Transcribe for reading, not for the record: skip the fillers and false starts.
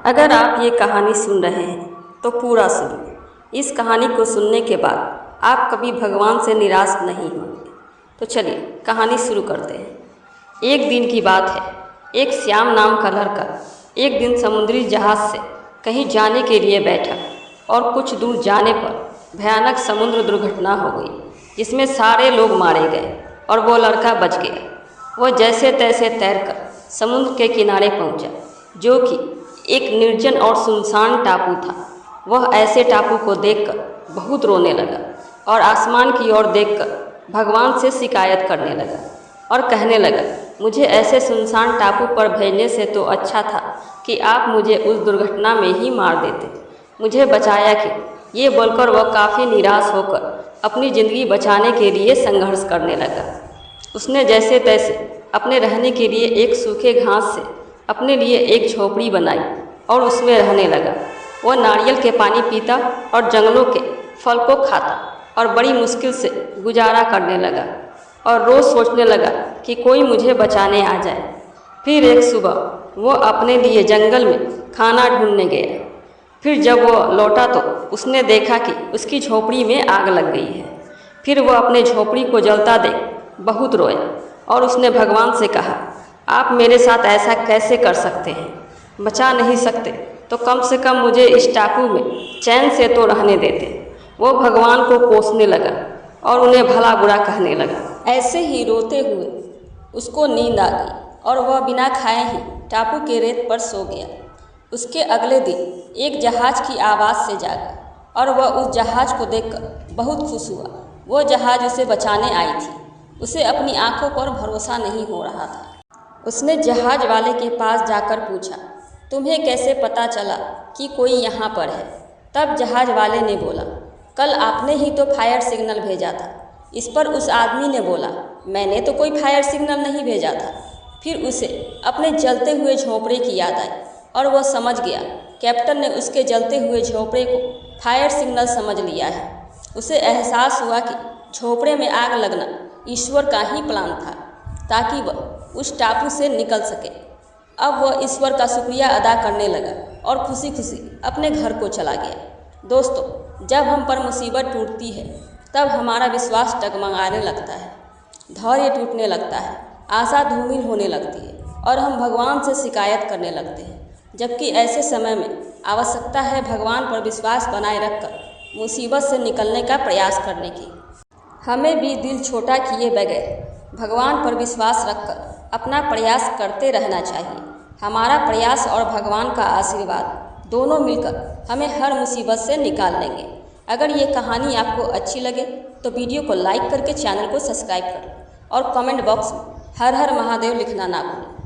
अगर आप ये कहानी सुन रहे हैं तो पूरा सुनिए। इस कहानी को सुनने के बाद आप कभी भगवान से निराश नहीं होंगे। तो चलिए कहानी शुरू करते हैं। एक दिन की बात है। एक श्याम नाम का लड़का एक दिन समुद्री जहाज़ से कहीं जाने के लिए बैठा और कुछ दूर जाने पर भयानक समुद्र दुर्घटना हो गई, जिसमें सारे लोग मारे गए और वो लड़का बच गया। वह जैसे तैसे तैरकर समुद्र के किनारे पहुंचा, जो कि एक निर्जन और सुनसान टापू था। वह ऐसे टापू को देखकर बहुत रोने लगा और आसमान की ओर देखकर भगवान से शिकायत करने लगा और कहने लगा, मुझे ऐसे सुनसान टापू पर भेजने से तो अच्छा था कि आप मुझे उस दुर्घटना में ही मार देते, मुझे बचाया कि। ये बोलकर वह काफ़ी निराश होकर अपनी ज़िंदगी बचाने के लिए संघर्ष करने लगा। उसने जैसे तैसे अपने रहने के लिए एक सूखे घास से अपने लिए एक झोपड़ी बनाई और उसमें रहने लगा। वह नारियल के पानी पीता और जंगलों के फल को खाता और बड़ी मुश्किल से गुजारा करने लगा और रोज़ सोचने लगा कि कोई मुझे बचाने आ जाए। फिर एक सुबह वो अपने लिए जंगल में खाना ढूंढने गया। फिर जब वो लौटा तो उसने देखा कि उसकी झोपड़ी में आग लग गई है। फिर वह अपने झोपड़ी को जलता देख बहुत रोया और उसने भगवान से कहा, आप मेरे साथ ऐसा कैसे कर सकते हैं? बचा नहीं सकते तो कम से कम मुझे इस टापू में चैन से तो रहने देते। वो भगवान को कोसने लगा और उन्हें भला बुरा कहने लगा। ऐसे ही रोते हुए उसको नींद आ गई और वह बिना खाए ही टापू के रेत पर सो गया। उसके अगले दिन एक जहाज की आवाज़ से जागा और वह उस जहाज को देखकर बहुत खुश हुआ। वो जहाज उसे बचाने आई थी। उसे अपनी आंखों पर भरोसा नहीं हो रहा था। उसने जहाज वाले के पास जाकर पूछा, तुम्हें कैसे पता चला कि कोई यहाँ पर है? तब जहाज वाले ने बोला, कल आपने ही तो फायर सिग्नल भेजा था। इस पर उस आदमी ने बोला, मैंने तो कोई फायर सिग्नल नहीं भेजा था। फिर उसे अपने जलते हुए झोंपड़े की याद आई और वह समझ गया कैप्टन ने उसके जलते हुए झोंपड़े को फायर सिग्नल समझ लिया है। उसे एहसास हुआ कि झोंपड़े में आग लगना ईश्वर का ही प्लान था ताकि वह उस टापू से निकल सके। अब वह ईश्वर का शुक्रिया अदा करने लगा और खुशी खुशी अपने घर को चला गया। दोस्तों, जब हम पर मुसीबत टूटती है तब हमारा विश्वास डगमगाने लगता है, धैर्य टूटने लगता है, आशा धूमिल होने लगती है और हम भगवान से शिकायत करने लगते हैं। जबकि ऐसे समय में आवश्यकता है भगवान पर विश्वास बनाए रखकर मुसीबत से निकलने का प्रयास करने की। हमें भी दिल छोटा किए बगैर भगवान पर विश्वास रखकर अपना प्रयास करते रहना चाहिए। हमारा प्रयास और भगवान का आशीर्वाद दोनों मिलकर हमें हर मुसीबत से निकाल लेंगे। अगर ये कहानी आपको अच्छी लगे तो वीडियो को लाइक करके चैनल को सब्सक्राइब करें और कमेंट बॉक्स में हर हर महादेव लिखना ना भूलें।